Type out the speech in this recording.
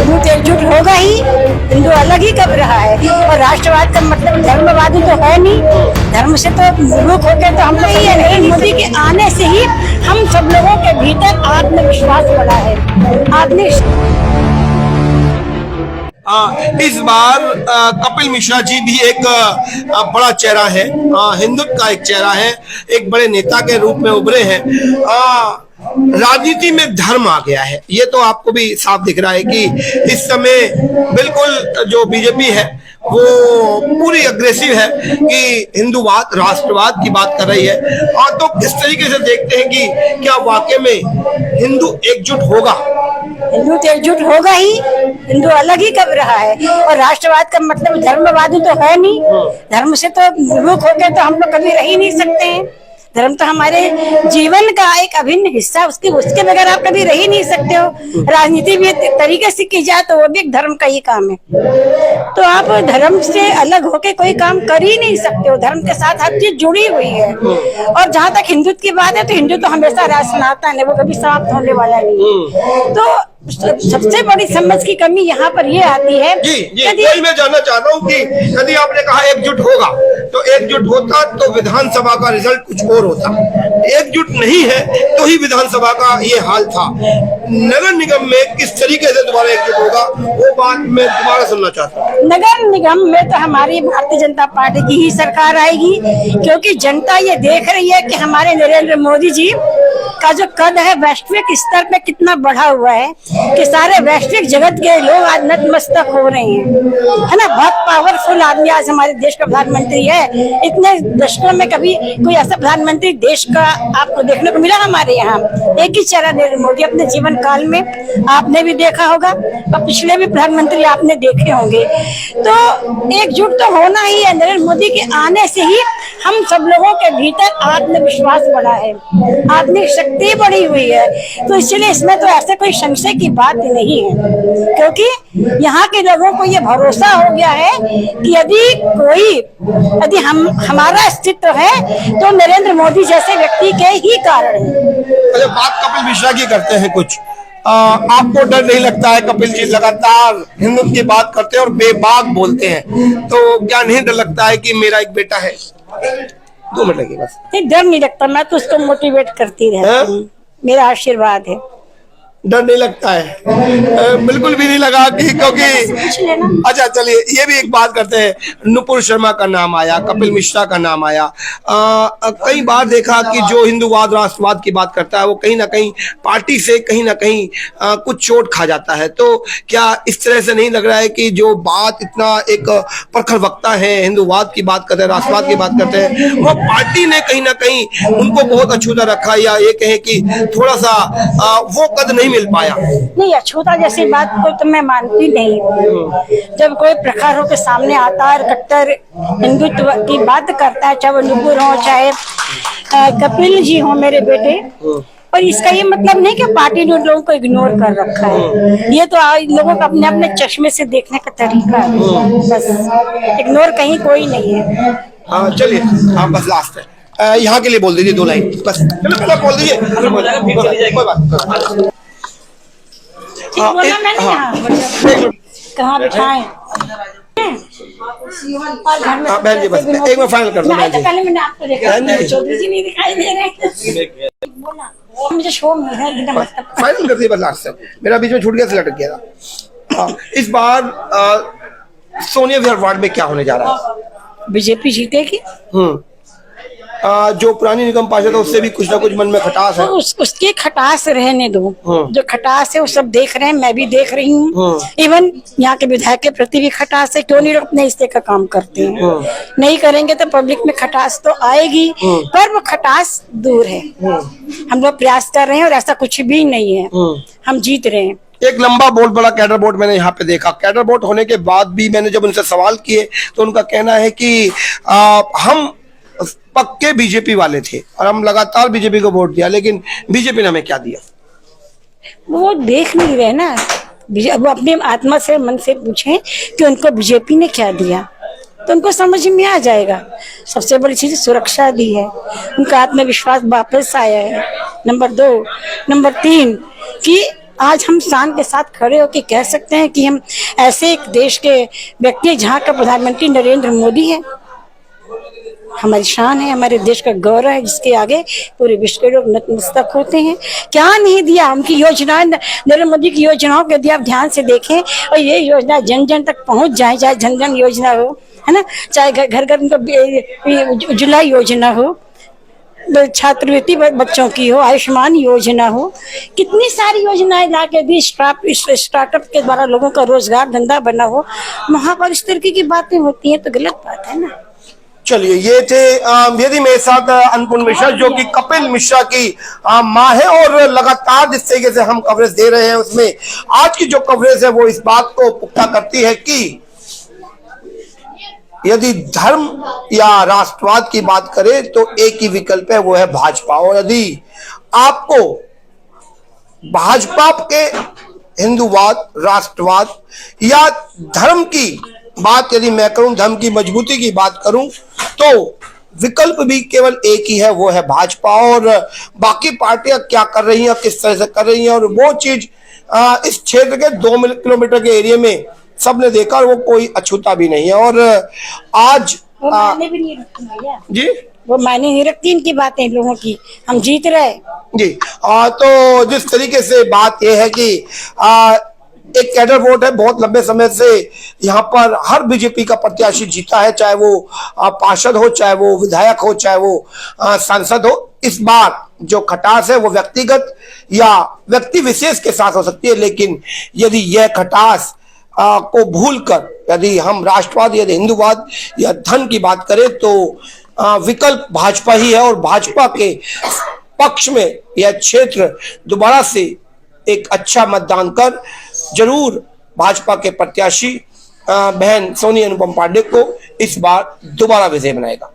हिंदू तो एकजुट होगा ही, हिंदू अलग ही कब रहा है। और राष्ट्रवाद का मतलब धर्मवादी तो है नहीं, धर्म से तो विमुख होकर तो हम लोग ही है। नरेंद्र मोदी के आने से ही हम सब लोगों के भीतर आत्मविश्वास बढ़ा है। इस बार कपिल मिश्रा जी भी एक बड़ा चेहरा है, हिंदुत्व का एक चेहरा है, एक बड़े नेता के रूप में उभरे हैं। राजनीति में धर्म आ गया है, ये तो आपको भी साफ दिख रहा है कि इस समय बिल्कुल जो बीजेपी है वो पूरी अग्रेसिव है कि हिंदूवाद राष्ट्रवाद की बात कर रही है। तो किस तरीके से देखते हैं कि क्या वाकई में हिंदू एकजुट होगा? हिंदू तो एकजुट होगा ही, हिंदू अलग ही कब रहा है। और राष्ट्रवाद का मतलब धर्मवादी तो है नहीं, धर्म से तो विमुख होकर तो हम लोग कभी रह ही नहीं सकते हैं। धर्म तो हमारे जीवन का एक अभिन्न हिस्सा, उसके बगैर आप कभी रह ही नहीं सकते हो। राजनीति भी तरीके से की जाए तो वो भी एक धर्म का ही काम है। तो आप धर्म से अलग होके कोई काम कर ही नहीं सकते हो, धर्म के साथ हर चीज जुड़ी हुई है। और जहाँ तक हिंदुत्व की बात है तो हिंदू तो हमेशा राज सनातन है, वो कभी समाप्त होने वाला नहीं। तो सबसे बड़ी समझ की कमी यहाँ पर ये आती है। यही मैं जानना चाहता हूँ कि यदि आपने कहा एकजुट होगा, तो एकजुट होता तो विधानसभा का रिजल्ट कुछ और होता। एकजुट नहीं है तो ही विधानसभा का ये हाल था। नगर निगम में किस तरीके से दोबारा एकजुट होगा वो बात मैं दोबारा सुनना चाहता हूँ। नगर निगम में तो हमारी भारतीय जनता पार्टी की ही सरकार आएगी, क्योंकि जनता ये देख रही है कि हमारे नरेंद्र मोदी जी का जो कद है वैश्विक स्तर पे कितना बढ़ा हुआ है कि सारे वैश्विक जगत के लोग आज नतमस्तक हो रहे हैं, है ना। बहुत पावरफुल आदमी आज हमारे देश का प्रधानमंत्री है। इतने दशकों में कभी कोई ऐसा प्रधानमंत्री देश का आपको देखने को मिला हमारे यहाँ? एक ही चेहरा नरेंद्र मोदी अपने जीवन काल में आपने भी देखा होगा और पिछले भी प्रधानमंत्री आपने देखे होंगे। तो एकजुट तो होना ही है। नरेंद्र मोदी के आने से ही हम सब लोगों के भीतर आत्मविश्वास बढ़ा है, आत्मशक्ति बढ़ी हुई है। तो इसलिए इसमें तो ऐसे कोई संशय की बात नहीं है, क्योंकि यहाँ के लोगों को ये भरोसा हो गया है कि यदि हमारा अस्तित्व है तो नरेंद्र मोदी जैसे व्यक्ति के ही कारण है। अच्छा, बात कपिल मिश्रा की करते हैं कुछ। आपको डर नहीं लगता है? कपिल जी लगातार हिंदुत्व की बात करते हैं और बेबाक बोलते हैं, तो क्या नहीं डर लगता है कि मेरा एक बेटा है? 2 मिनट लगे बस। नहीं, डर नहीं लगता, मैं तो उसको मोटिवेट करती रहती हूँ, मेरा आशीर्वाद है। डर नहीं लगता है? बिल्कुल भी नहीं लगा क्योंकि अच्छा चलिए ये भी एक बात करते हैं। नुपुर शर्मा का नाम आया, कपिल मिश्रा का नाम आया। कई बार देखा कि जो हिंदूवाद राष्ट्रवाद की बात करता है वो कहीं ना कहीं पार्टी से कहीं ना कहीं कुछ चोट खा जाता है। तो क्या इस तरह से नहीं लग रहा है कि जो बात इतना एक प्रखर वक्ता है, हिंदूवाद की बात करते हैं, राष्ट्रवाद की बात करते हैं, वो पार्टी ने कहीं ना कहीं उनको बहुत अछूता रखा, या ये कहे कि थोड़ा सा वो कद नहीं मिल पाया? नहीं, अछूता जैसी बात को तो मैं मानती नहीं। जब कोई प्रखर होकर सामने आता है और कट्टर हिंदुत्व की बात करता है, चाहे वो नुपुर हो चाहे कपिल जी हो मेरे बेटे, और इसका ये मतलब नहीं कि पार्टी ने लोगों को इग्नोर कर रखा है। ये तो लोगों को अपने अपने चश्मे से देखने का तरीका है, बस इग्नोर कहीं कोई नहीं है। हाँ चलिए, आप बस लास्ट है यहाँ के लिए बोल दीजिए 2 लाइन बस। चलो पहले बोल दीजिए, कोई बात। कहाँ बिठाएं? बहन जी बस एक बार फाइनल कर दो। पहले मैंने आपको देखा, चौधरी जी नहीं दिखाई दे रहे। मुझे शो में है फाइनल कर दिया बस लास्ट से। मेरा बीच में छूट गया, लटक गया था। इस बार सोनिया विहार वार्ड में क्या होने जा रहा है? बीजेपी जीतेगी। जो पुरानी निगम पार्षद है उससे भी कुछ ना कुछ मन में खटास है। तो उसकी खटास रहने दो, जो खटास है वो सब देख रहे हैं, मैं भी देख रही हूँ। इवन यहाँ के विधायक के प्रति भी खटास है, क्यों नहीं अपने हिस्से का काम करते हैं। नहीं करेंगे तो पब्लिक में खटास तो आएगी, पर वो खटास दूर है। हम लोग प्रयास कर रहे हैं और ऐसा कुछ भी नहीं है, हम जीत रहे हैं। एक लंबा बहुत बड़ा कैडर बोर्ड मैंने यहाँ पे देखा। कैडर बोर्ड होने के बाद भी मैंने जब उनसे सवाल किए तो उनका कहना है कि हम पक्के बीजेपी वाले थे और हम लगातार बीजेपी को वोट दिया, लेकिन बीजेपी ने हमें क्या दिया? वो देख नहीं रहे ना। वो अपने आत्मा से मन से पूछें कि उनको बीजेपी ने क्या दिया, तो उनको समझ में आ जाएगा। सबसे बड़ी चीज सुरक्षा दी है, उनका आत्मविश्वास वापस आया है। नंबर 2, नंबर 3 कि आज हम शान के साथ खड़े होकर कह सकते हैं कि हम ऐसे एक देश के व्यक्ति हैं जहाँ का प्रधानमंत्री नरेंद्र मोदी है। हमारी शान है, हमारे देश का गौरव है, जिसके आगे पूरे विश्व के लोग नतमस्तक होते हैं। क्या नहीं दिया उनकी योजना, नरेंद्र मोदी की योजनाओं को यदि आप ध्यान से देखें और ये योजना जन जन तक पहुंच जाए, चाहे जन जन योजना हो, है ना, चाहे घर घर उनका उज्ज्वला योजना हो, छात्रवृत्ति बच्चों की हो, आयुष्मान योजना हो, कितनी सारी योजनाएं ला के दी, स्टार्टअप के द्वारा लोगों का रोजगार धंधा बना हो, वहां पर इस तरीके की बातें होती हैं तो गलत बात है ना। चलिए, ये थे यदि मेरे साथ अन्नपूर्ण मिश्रा, जो कि कपिल मिश्रा की माँ है, और लगातार जिस तरीके से हम कवरेज दे रहे हैं उसमें आज की जो कवरेज है वो इस बात को पुख्ता करती है कि यदि धर्म या राष्ट्रवाद की बात करें तो एक ही विकल्प है, वो है भाजपा। और यदि आपको भाजपा के हिंदूवाद, राष्ट्रवाद या धर्म की बात यदि मैं करूं, धर्म की मजबूती की बात करूं, तो विकल्प भी केवल एक ही है, वो है भाजपा। और बाकी पार्टियां क्या कर रही हैं, किस तरह से कर रही हैं, और वो चीज इस क्षेत्र के 2 किलोमीटर के एरिया में सबने देखा, और वो कोई अछूता भी नहीं है। और आज वो मायने भी नहीं रखती भैया जी, वो मायने नहीं रखती इनकी बातें लोगों की, हम जीत रहे जी। तो जिस तरीके से बात यह है कि एक कैडर वोट है, बहुत लंबे समय से यहाँ पर हर बीजेपी का प्रत्याशी जीता है, चाहे वो पार्षद हो, चाहे वो विधायक हो, चाहे वो सांसद हो। इस बार जो खटास है वो व्यक्तिगत या व्यक्ति विशेष के साथ हो सकती है, लेकिन यदि यह खटास को भूलकर यदि हम राष्ट्रवाद, यदि हिंदूवाद या धर्म की बात करें तो विकल्प भाजपा ही है। और भाजपा के पक्ष में यह क्षेत्र दोबारा से एक अच्छा मतदान कर जरूर भाजपा के प्रत्याशी बहन सोनी अनुपम पांडे को इस बार दोबारा विजय बनाएगा।